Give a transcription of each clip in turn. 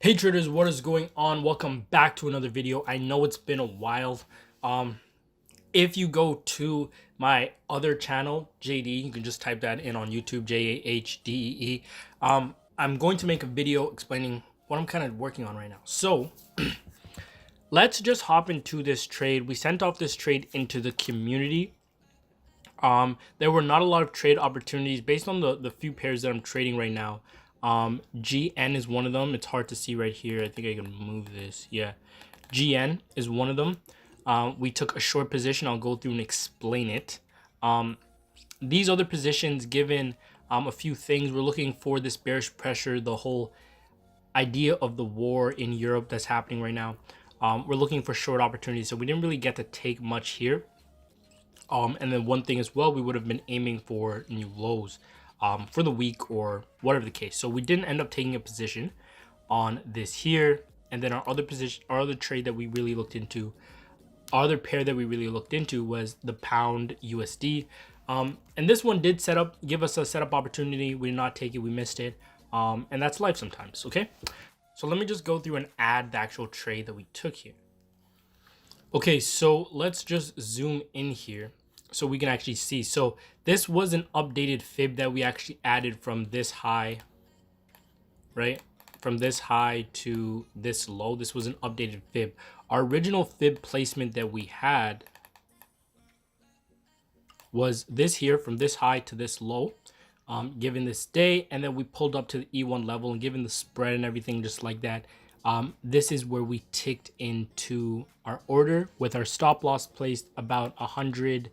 Hey traders, what is going on? Welcome back to another video. I know it's been a while. Um, if you go to my other channel, JD, you can just type that in on YouTube, JAHDEE. I'm going to make a video explaining what I'm kind of working on right now. So let's just hop into this trade. We sent off this trade into the community. There were not a lot of trade opportunities based on the few pairs that I'm trading right now. GN is one of them. It's hard to see right here. I think I can move this. Yeah, GN is one of them. We took a short position. I'll go through and explain it. These other positions, given a few things, we're looking for this bearish pressure, the whole idea of the war in Europe that's happening right now. We're looking for short opportunities, so we didn't really get to take much here. And then one thing as well, we would have been aiming for new lows for the week or whatever the case. So we didn't end up taking a position on this here. And then our other position, our other trade that we really looked into, our other pair that we really looked into was the pound USD. And this one did give us a setup opportunity. We did not take it, we missed it. And that's life sometimes, okay? So let me just go through and add the actual trade that we took here. Okay, so let's just zoom in here so we can actually see. So this was an updated fib that we actually added from this high, right? From this high to this low. This was an updated fib. Our original fib placement that we had was this here, from this high to this low, given this day, and then we pulled up to the E1 level, and given the spread and everything just like that, this is where we ticked into our order with our stop loss placed about 100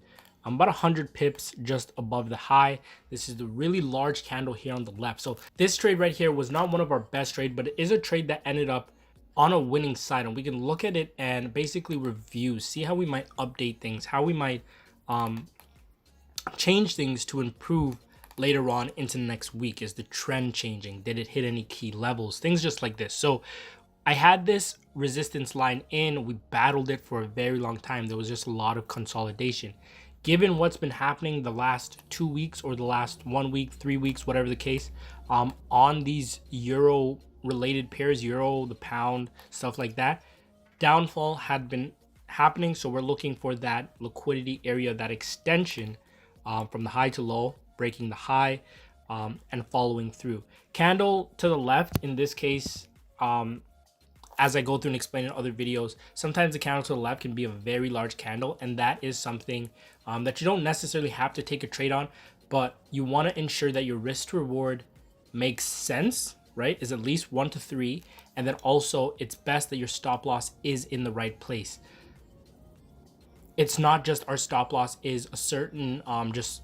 pips just above the high. This is the really large candle here on the left. So this trade right here was not one of our best trade, but it is a trade that ended up on a winning side, and we can look at it and basically review, see how we might update things, how we might change things to improve later on into the next week. Is the trend changing? Did it hit any key levels? Things just like this. So I had this resistance line in, we battled it for a very long time. There was just a lot of consolidation. Given what's been happening the last 2 weeks or the last 1 week, 3 weeks, whatever the case, on these euro related pairs, euro, the pound, stuff like that, downfall had been happening. So we're looking for that liquidity area, that extension from the high to low, breaking the high and following through. Candle to the left in this case, as I go through and explain in other videos, sometimes the candle to the left can be a very large candle, and that is something that you don't necessarily have to take a trade on, but you want to ensure that your risk to reward makes sense, right? Is at least 1 to 3, and then also it's best that your stop loss is in the right place. It's not just our stop loss is a certain just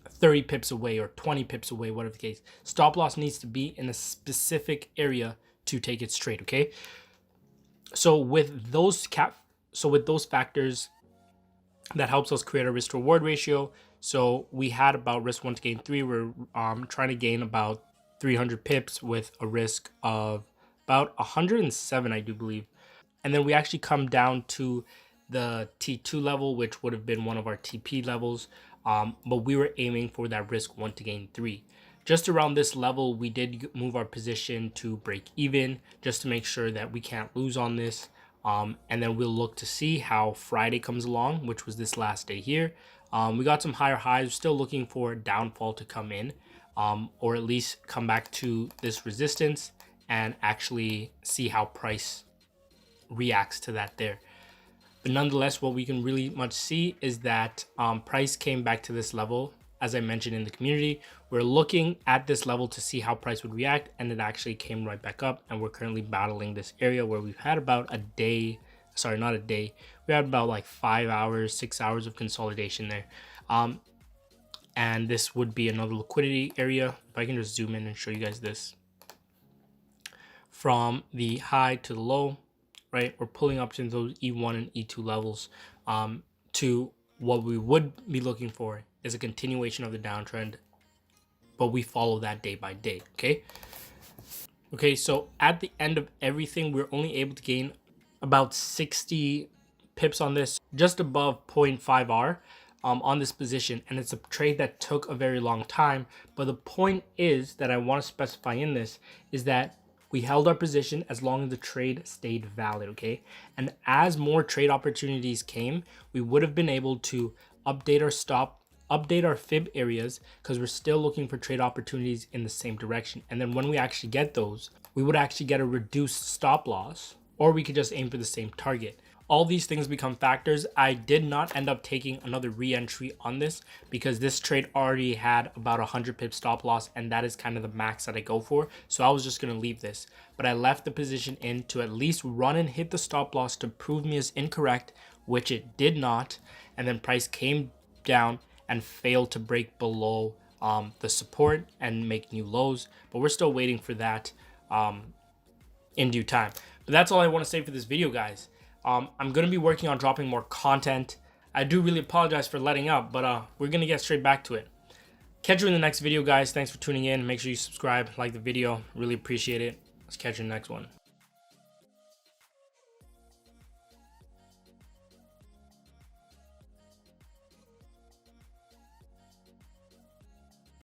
30 pips away or 20 pips away, whatever the case. Stop loss needs to be in a specific area to take it straight, okay? So with those factors, that helps us create a risk to reward ratio. So we had about risk 1 to gain 3. We're trying to gain about 300 pips with a risk of about 107, I do believe. And then we actually come down to the T2 level, which would have been one of our TP levels. But we were aiming for that risk 1 to gain 3. Just around this level, we did move our position to break even, just to make sure that we can't lose on this. And then we'll look to see how Friday comes along, which was this last day here. We got some higher highs, still looking for downfall to come in, or at least come back to this resistance and actually see how price reacts to that there. But nonetheless, what we can really much see is that price came back to this level. As I mentioned in the community, we're looking at this level to see how price would react, and it actually came right back up, and we're currently battling this area where we've had about a day, sorry, not a day, we had about like 5 hours, 6 hours of consolidation there. And this would be another liquidity area. If I can just zoom in and show you guys this. From the high to the low, right, we're pulling up to those E1 and E2 levels. To what we would be looking for is a continuation of the downtrend, but we follow that day by day, okay? Okay, so at the end of everything, we're only able to gain about 60 pips on this, just above 0.5 R on this position, and it's a trade that took a very long time. But the point is that I want to specify in this is that We held our position as long as the trade stayed valid, okay? And as more trade opportunities came, we would have been able to update our update our fib areas, because we're still looking for trade opportunities in the same direction. And then when we actually get those, we would actually get a reduced stop loss, or we could just aim for the same target. All these things become factors. I did not end up taking another re-entry on this because this trade already had about 100 pip stop loss, and that is kind of the max that I go for. So I was just going to leave this, but I left the position in to at least run and hit the stop loss to prove me as incorrect, which it did not. And then price came down and failed to break below the support and make new lows, but we're still waiting for that in due time. But that's all I want to say for this video, guys. I'm going to be working on dropping more content. I do really apologize for letting up, but we're going to get straight back to it. Catch you in the next video, guys. Thanks for tuning in. Make sure you subscribe, like the video. Really appreciate it. Let's catch you in the next one.